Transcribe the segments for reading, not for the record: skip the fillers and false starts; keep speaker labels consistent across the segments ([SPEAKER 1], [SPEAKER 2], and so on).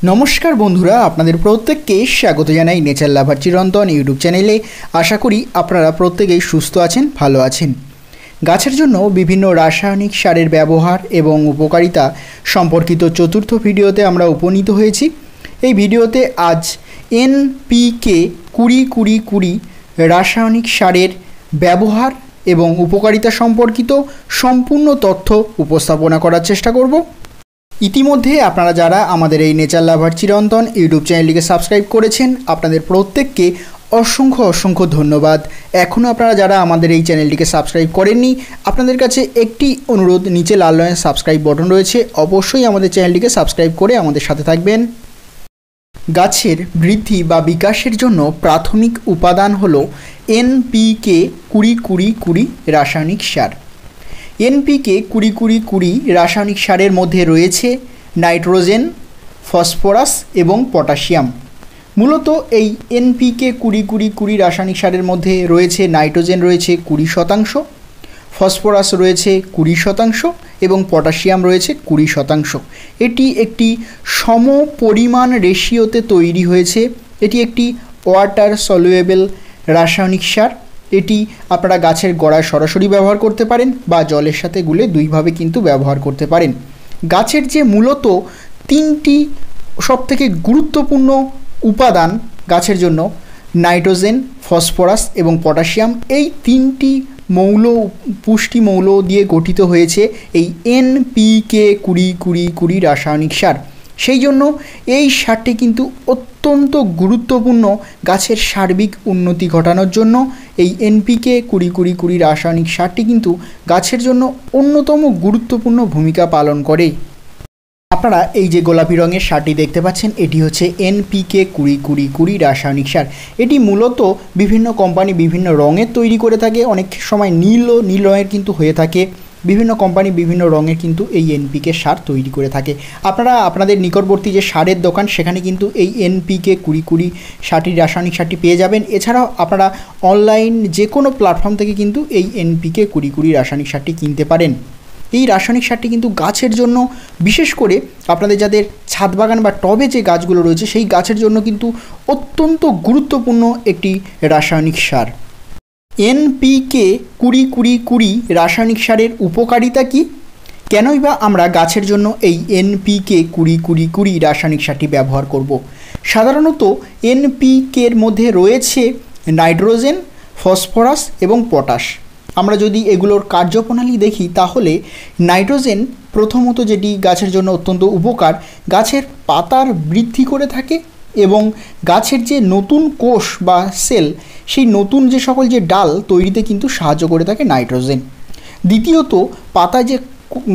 [SPEAKER 1] नमस्कार बंधुरा आपनादेर प्रत्येकके स्वागत जानाई नेचार लाभार चिरंतन यूट्यूब चैनेले। आशा करी आपनारा प्रत्येकेई सुस्थ आछेन, भालो आछेन। गाछेर जन्य विभिन्न रासायनिक सारेर व्यवहार एवं उपकारिता सम्पर्कित चतुर्थ भिडियोते आमरा उपनीत हयेछि। एई भिडियोते आज NPK 20-20-20 रासायनिक सारेर व्यवहार एवं उपकारिता सम्पर्कित सम्पूर्ण तथ्य उपस्थापना करार चेष्टा करब। इतिमध्ये आपनारा जारा आमादेर एई नेचार लाभार चिरंतन यूट्यूब चैनलटिके सबस्क्राइब करेछेन आपनादेर प्रत्येकके असंख्य असंख्य धन्यवाद। एखोनो आपनारा जारा आमादेर एई चैनलटिके सबस्क्राइब करेननि आपनादेर काछे एकटी अनुरोध, नीचे लाल रंगेर सबस्क्राइब बटन रयेछे, अवश्यई आमादेर चैनलटिके सबस्क्राइब करे आमादेर साथे थाकबेन। गाछेर बृद्धि बा विकासेर जन्य प्राथमिक उपादान हलो NPK 20-20-20 रासायनिक सार। NPK 20-20-20 रासायनिक सारेर मध्य रयेछे नाइट्रोजेन, फसफरास एवं पटाशियाम। मूलत এই NPK 20-20-20 रासायनिक सारेर मध्य रयेछे नाइट्रोजेन रयेछे 20%, फसफरास रयेछे 20% एवं पटाशियाम रयेछे 20%। एटी एकटी समपरिमाण रेशियोते तैरी हयेछे। एटी एकटी वाटार सल्युएबल रासायनिक सार। एटी आपनारा गाछेर गोड़ाय सरासरि व्यवहार करते पारेन बा जलेर साथे गुले दुइभावे किन्तु व्यवहार करते पारेन। गाछेर जे मूलत तीनटी सबथेके गुरुत्वपूर्ण उपादान गाछेर जन्य नाइट्रोजेन, फसफरास एवं पटाशियाम, এই তিনটি মৌল পুষ্টি মৌল দিয়ে গঠিত হয়েছে এই NPK 20-20-20 রাসায়নিক সার। সেই জন্য এই সারটি কিন্তু অত্যন্ত গুরুত্বপূর্ণ গাছের সার্বিক উন্নতি ঘটানোর জন্য। এই NPK 20-20-20 রাসায়নিক সারটি কিন্তু গাছের জন্য অন্যতম গুরুত্বপূর্ণ ভূমিকা পালন করে। আপনারা এই যে গোলাপি রঙের সারটি দেখতে পাচ্ছেন, এটি হচ্ছে NPK 20-20-20 রাসায়নিক সার। এটি মূলত বিভিন্ন কোম্পানি বিভিন্ন রঙের তৈরি করে থাকে, অনেক সময় নীল রঙের কিন্তু হয়ে থাকে। বিভিন্ন কোম্পানি বিভিন্ন রঙের কিন্তু এই NPK সার তৈরি করে থাকে। আপনারা আপনাদের নিকটবর্তী যে সারের দোকান সেখানে কিন্তু এই NPK 20-20 সারটির রাসায়নিক সারটি পেয়ে যাবেন। এছাড়াও আপনারা অনলাইন যে কোনো প্ল্যাটফর্ম থেকে কিন্তু এই NPK 20-20 রাসায়নিক সারটি কিনতে পারেন। এই রাসায়নিক সারটি কিন্তু গাছের জন্য, বিশেষ করে আপনাদের যাদের ছাদ বাগান বা টবে যে গাছগুলো রয়েছে সেই গাছের জন্য কিন্তু অত্যন্ত গুরুত্বপূর্ণ একটি রাসায়নিক সার। NPK 20-20-20 রাসায়নিক সারের উপকারিতা কি, কেনই বা আমরা গাছের জন্য এই NPK 20-20-20 রাসায়নিক সারটি ব্যবহার করব? সাধারণত NPK এর মধ্যে রয়েছে নাইট্রোজেন, ফসফরাস এবং পটাশ। আমরা যদি এগুলোর কার্যপ্রণালী দেখি তাহলে নাইট্রোজেন প্রথমত যেটি গাছের জন্য অত্যন্ত উপকার, গাছের পাতার বৃদ্ধি করে থাকে এবং গাছের যে নতুন কোষ বা সেল, সেই নতুন যে সকল যে ডাল তৈরিতে কিন্তু সাহায্য করে থাকে নাইট্রোজেন। দ্বিতীয়ত পাতায় যে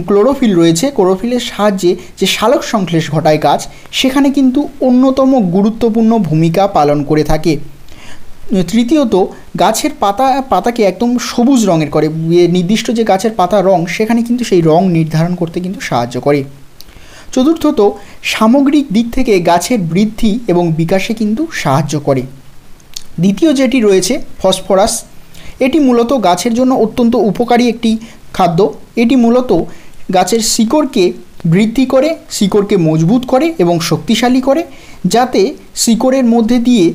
[SPEAKER 1] ক্লোরোফিল রয়েছে, ক্লোরোফিলের সাহায্যে যে সালোক সংশ্লেষ ঘটায় গাছ, সেখানে কিন্তু অন্যতম গুরুত্বপূর্ণ ভূমিকা পালন করে থাকে। তৃতীয়ত গাছের পাতাকে একদম সবুজ রঙের করে, নির্দিষ্ট যে গাছের পাতা রং সেখানে কিন্তু সেই রং নির্ধারণ করতে কিন্তু সাহায্য করে। চতুর্থত সামগ্রিক দিক থেকে গাছের বৃদ্ধি এবং বিকাশে কিন্তু সাহায্য করে। দ্বিতীয় যেটি রয়েছে ফসফরাস, এটি মূলত গাছের জন্য অত্যন্ত উপকারী একটি খাদ্য। এটি মূলত গাছের শিকড়কে বৃদ্ধি করে, শিকড়কে মজবুত করে এবং শক্তিশালী করে, যাতে শিকড়ের মধ্যে দিয়ে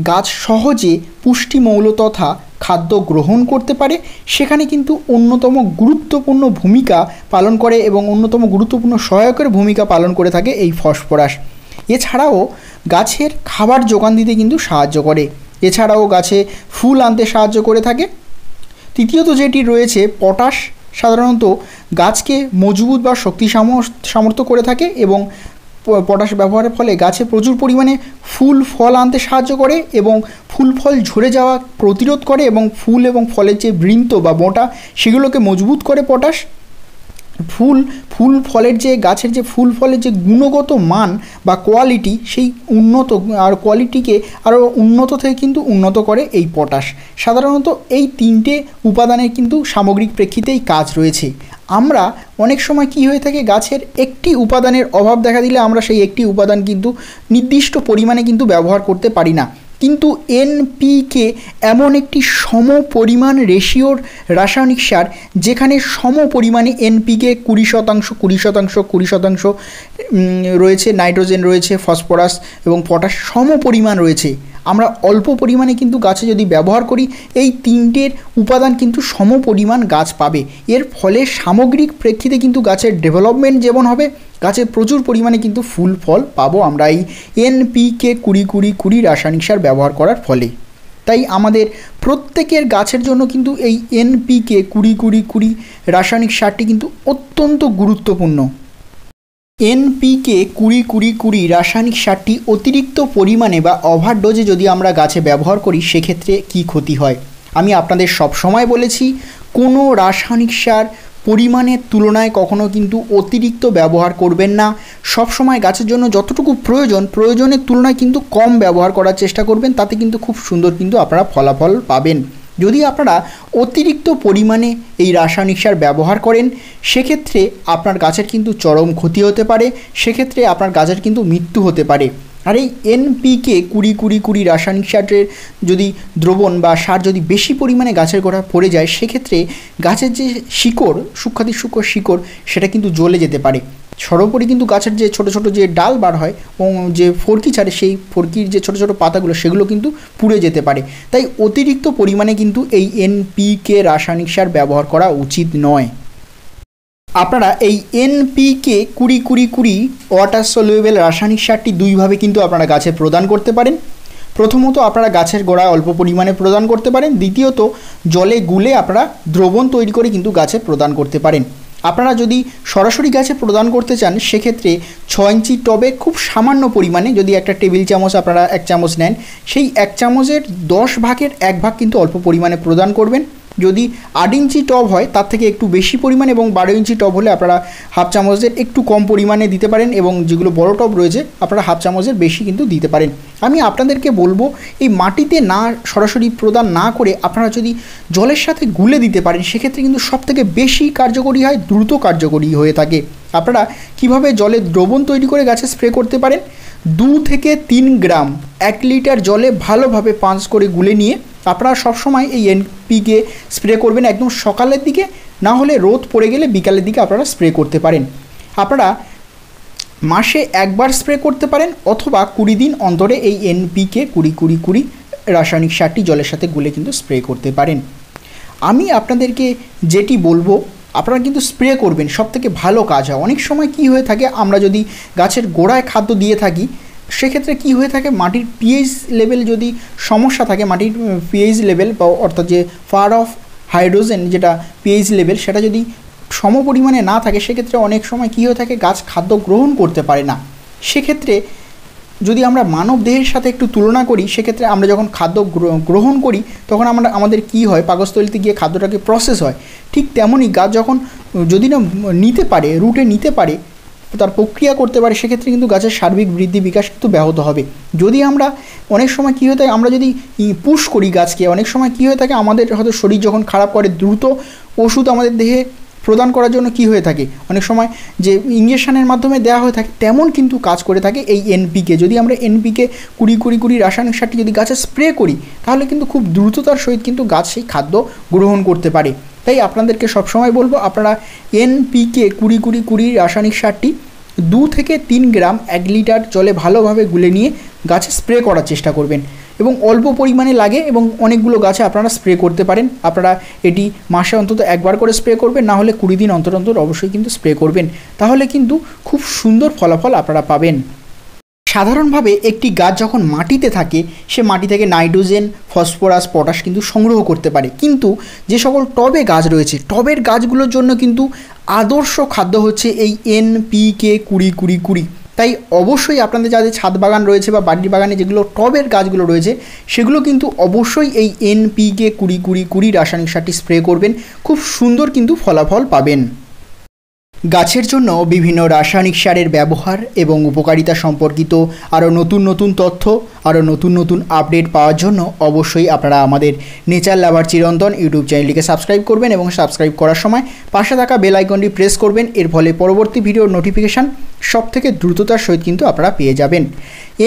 [SPEAKER 1] গাছ সহজে পুষ্টি মৌল তথা খাদ্য গ্রহণ করতে পারে। সেখানে কিন্তু অন্যতম গুরুত্বপূর্ণ ভূমিকা পালন করে এবং অন্যতম গুরুত্বপূর্ণ সহায়কের ভূমিকা পালন করে থাকে এই ফসফরাস। এছাড়াও গাছের খাবার যোগান দিতে কিন্তু সাহায্য করে, এছাড়াও গাছে ফুল আনতে সাহায্য করে থাকে। তৃতীয়ত যেটি রয়েছে পটাশ, সাধারণত গাছকে মজবুত বা শক্তি সামর্থ্য করে থাকে এবং পটাশ ব্যবহারের ফলে গাছে প্রচুর পরিমাণে ফুল ফল আনতে সাহায্য করে এবং ফুল ফল ঝরে যাওয়া প্রতিরোধ করে এবং ফুল এবং ফলের যে বৃন্ত বা মোটা সেগুলোকে মজবুত করে পটাশ। ফুল ফলের যে গাছের যে ফুল ফলের যে গুণগত মান বা কোয়ালিটি, সেই উন্নত আর কোয়ালিটিকে আরও উন্নত থেকে কিন্তু উন্নত করে এই পটাশ। সাধারণত এই তিনটে উপাদানের কিন্তু সামগ্রিক প্রেক্ষিতেই কাজ রয়েছে। আমরা অনেক সময় কি হয়ে থাকে, গাছের একটি উপাদানের অভাব দেখা দিলে আমরা সেই একটি উপাদান কিন্তু নির্দিষ্ট পরিমাণে কিন্তু ব্যবহার করতে পারি না। কিন্তু এনপিকে এমন একটি সম পরিমাণ রেশিওর রাসায়নিক সার যেখানে সম পরিমাণে এনপিকে 20% রয়েছে, নাইট্রোজেন রয়েছে, ফসফরাস এবং পটাশ সম পরিমাণ রয়েছে। আমরা অল্প পরিমাণে কিন্তু গাছে যদি ব্যবহার করি এই তিনটের উপাদান কিন্তু সম পরিমাণ গাছ পাবে। এর ফলে সামগ্রিক প্রেক্ষিতে কিন্তু গাছের ডেভেলপমেন্ট যেমন হবে, গাছে প্রচুর পরিমাণে কিন্তু ফুল ফল পাবো আমরা এই এনপিকে 20-20-20 রাসায়নিক সার ব্যবহার করার ফলে। তাই আমাদের প্রত্যেকের গাছের জন্য কিন্তু এই এনপিকে 20-20-20 রাসায়নিক সারটি কিন্তু অত্যন্ত গুরুত্বপূর্ণ। এনপিকে 20-20-20 রাসায়নিক সারটি অতিরিক্ত পরিমাণে বা ওভারডোজে যদি আমরা গাছে ব্যবহার করি সেক্ষেত্রে কি ক্ষতি হয়। আমি আপনাদের সব সময় বলেছি কোনো রাসায়নিক সার পরিমাণের তুলনায় কখনো কিন্তু অতিরিক্ত ব্যবহার করবেন না। সব সময় গাছের জন্য যতটুকু প্রয়োজনের তুলনায় কিন্তু কম ব্যবহার করার চেষ্টা করবেন, তাতে কিন্তু খুব সুন্দর কিন্তু আপনারা ফলাফল পাবেন। যদি আপনারা অতিরিক্ত পরিমাণে এই রাসায়নিক সার ব্যবহার করেন সেক্ষেত্রে আপনার গাছের কিন্তু চরম ক্ষতি হতে পারে, সেক্ষেত্রে আপনার গাছের কিন্তু মৃত্যু হতে পারে। আর এই এনপিকে 20-20-20 রাসায়নিক সারের যদি দ্রবণ বা সার যদি বেশি পরিমাণে গাছের গোড়ায় পড়ে যায় সেক্ষেত্রে গাছের যে শিকড়, সূক্ষ্মাতি সূক্ষ্ম শিকড়, সেটা কিন্তু জ্বলে যেতে পারে। সর্বোপরি কিন্তু গাছের যে ছোট ছোট যে ডাল বার হয় এবং যে ফড়কি ছাড়ে সেই ফড়কির যে ছোট ছোট পাতাগুলো সেগুলো কিন্তু পুড়ে যেতে পারে। তাই অতিরিক্ত পরিমাণে কিন্তু এই এনপিকে রাসায়নিক সার ব্যবহার করা উচিত নয়। আপনারা এই এনপিকে 20-20-20 ওয়াটার সলিউবেল রাসায়নিক সারটি দুইভাবে কিন্তু আপনারা গাছে প্রদান করতে পারেন। প্রথমত আপনারা গাছের গোড়ায় অল্প পরিমাণে প্রদান করতে পারেন, দ্বিতীয়ত জলে গুলে আপনারা দ্রবণ তৈরি করে কিন্তু গাছে প্রদান করতে পারেন। আপনারা যদি সরাসরি গাছে প্রদান করতে চান সেক্ষেত্রে 6 ইঞ্চি টবে খুব সামান্য পরিমাণে, যদি একটা টেবিল চামচ আপনারা 1 চামচ নেন, সেই 1 চামচের 10 ভাগের 1 ভাগ কিন্তু অল্প পরিমাণে প্রদান করবেন। যদি 8 ইঞ্চি টব হয় তার থেকে একটু বেশি পরিমাণে এবং 12 ইঞ্চি টব হলে আপনারা হাফ চামচের একটু কম পরিমাণে দিতে পারেন এবং যেগুলো বড় টব রয়েছে আপনারা হাফ চামচের বেশি কিন্তু দিতে পারেন। আমি আপনাদেরকে বলবো এই মাটিতে না সরাসরি প্রদান না করে আপনারা যদি জলের সাথে গুলে দিতে পারেন সেক্ষেত্রে কিন্তু সবথেকে বেশি কার্যকরী হয়, দ্রুত কার্যকরী হয়ে থাকে। আপনারা কিভাবে জলে দ্রবণ তৈরি করে গাছে স্প্রে করতে পারেন, 2 থেকে 3 গ্রাম 1 লিটার জলে ভালোভাবে পাঁচ করে গুলে নিয়ে আপনারা সবসময় এই এনপিকে স্প্রে করবেন একদম সকালের দিকে, না হলে রোদ পড়ে গেলে বিকালের দিকে আপনারা স্প্রে করতে পারেন। আপনারা মাসে একবার স্প্রে করতে পারেন অথবা 20 দিন অন্তরে এই এনপিকে 20-20-20 রাসায়নিক সারটি জলের সাথে গুলে কিন্তু স্প্রে করতে পারেন। আমি আপনাদেরকে যেটি বলবো আপনারা কিন্তু স্প্রে করবেন, সবথেকে ভালো কাজ হয়। অনেক সময় কি হয়ে থাকে, আমরা যদি গাছের গোড়ায় খাদ্য দিয়ে থাকি সেক্ষেত্রে কি হয়ে থাকে, মাটির পিএইচ লেভেল যদি সমস্যা থাকে, মাটির পিএইচ লেভেল বা অর্থাৎ যে ফার অফ হাইড্রোজেন যেটা পিএইচ লেভেল সেটা যদি সম পরিমাণে না থাকে সেক্ষেত্রে অনেক সময় কী হয়ে থাকে, গাছ খাদ্য গ্রহণ করতে পারে না। সেক্ষেত্রে যদি আমরা মানব দেহের সাথে একটু তুলনা করি সেক্ষেত্রে আমরা যখন খাদ্য গ্রহণ করি তখন আমাদের কি হয়, পাকস্থলীতে গিয়ে খাদ্যটাকে প্রসেস হয়। ঠিক তেমনই গাছ যখন যদি না নিতে পারে, রুটে নিতে পারে, তার প্রক্রিয়া করতে পারে সেক্ষেত্রে কিন্তু গাছের সার্বিক বৃদ্ধি বিকাশ কিন্তু ব্যাহত হবে। যদি আমরা অনেক সময় কী হয়ে থাকে, আমরা যদি পুশ করি গাছকে, অনেক সময় কী হয়ে থাকে, আমাদের হয়তো শরীর যখন খারাপ করে দ্রুত ওষুধ আমাদের দেহে প্রদান করার জন্য কি হয়ে থাকে, অনেক সময় যে ইঞ্জেকশনের মাধ্যমে দেওয়া হয়ে থাকে তেমন কিন্তু কাজ করে থাকে এই এনপিকে। যদি আমরা এনপিকে 20-20-20 রাসায়নিক সারটি যদি গাছে স্প্রে করি তাহলে কিন্তু খুব দ্রুততার সহিত কিন্তু গাছ সেই খাদ্য গ্রহণ করতে পারে। তাই আপনাদেরকে সবসময় বলবো আপনারা এনপিকে 20-20-20 রাসায়নিক সারটি 2 থেকে 3 গ্রাম 1 লিটার জলে ভালোভাবে গুলে নিয়ে গাছে স্প্রে করার চেষ্টা করবেন এবং অল্প পরিমাণে লাগে এবং অনেকগুলো গাছে আপনারা স্প্রে করতে পারেন। আপনারা এটি মাসে অন্তত একবার করে স্প্রে করবেন, না হলে 20 দিন অন্তর অন্তর অবশ্যই কিন্তু স্প্রে করবেন, তাহলে কিন্তু খুব সুন্দর ফলাফল আপনারা পাবেন। সাধারণভাবে একটি গাছ যখন মাটিতে থাকে সে মাটি থেকে নাইট্রোজেন, ফসফরাস, পটাশ কিন্তু সংগ্রহ করতে পারে, কিন্তু যে সকল টবে গাছ রয়েছে টবের গাছগুলোর জন্য কিন্তু আদর্শ খাদ্য হচ্ছে এই এনপিকে 20-20-20। তাই অবশ্যই আপনাদের যাদের ছাদ বাগান রয়েছে বা বাড়ির বাগানে যেগুলো টবের গাছগুলো রয়েছে সেগুলো কিন্তু অবশ্যই এই এনপিকে 20-20-20 রাসায়নিক সারটি স্প্রে করবেন, খুব সুন্দর কিন্তু ফলাফল পাবেন। গাছের জন্য বিভিন্ন রাসায়নিক সারের ব্যবহার এবং উপকারিতা সম্পর্কিত আরও নতুন নতুন তথ্য, আরও নতুন নতুন আপডেট পাওয়ার জন্য অবশ্যই আপনারা আমাদের নেচার লাভার চিরন্তন ইউটিউব চ্যানেলটিকে সাবস্ক্রাইব করবেন এবং সাবস্ক্রাইব করার সময় পাশে থাকা বেল আইকনটি প্রেস করবেন। এর ফলে পরবর্তী ভিডিওর নোটিফিকেশান সবথেকে দ্রুততার সহিত কিন্তু আপনারা পেয়ে যাবেন।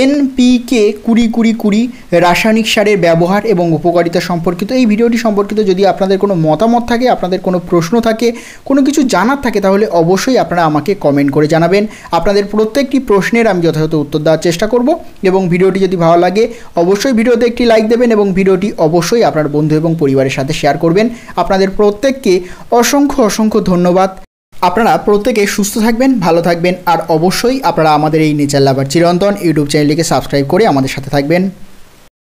[SPEAKER 1] এনপিকে 20-20-20 রাসায়নিক সারের ব্যবহার এবং উপকারিতা সম্পর্কিত এই ভিডিওটি সম্পর্কিত যদি আপনাদের কোনো মতামত থাকে, আপনাদের কোনো প্রশ্ন থাকে, কোনো কিছু জানার থাকে, তাহলে অবশ্যই আপনারা আমাকে কমেন্ট করে জানাবেন। আপনাদের প্রত্যেকটি প্রশ্নের আমি যথাযথ উত্তর দেওয়ার চেষ্টা করব এবং ভিডিওটি যদি ভালো লাগে অবশ্যই ভিডিওতে একটি লাইক দেবেন এবং ভিডিওটি অবশ্যই আপনার বন্ধু এবং পরিবারের সাথে শেয়ার করবেন। আপনাদের প্রত্যেককে অসংখ্য ধন্যবাদ। আপনারা প্রত্যেকে সুস্থ থাকবেন, ভালো থাকবেন, আর অবশ্যই আপনারা আমাদের এই নেচার লাভার চিরন্তন ইউটিউব চ্যানেলটিকে সাবস্ক্রাইব করে আমাদের সাথে থাকবেন।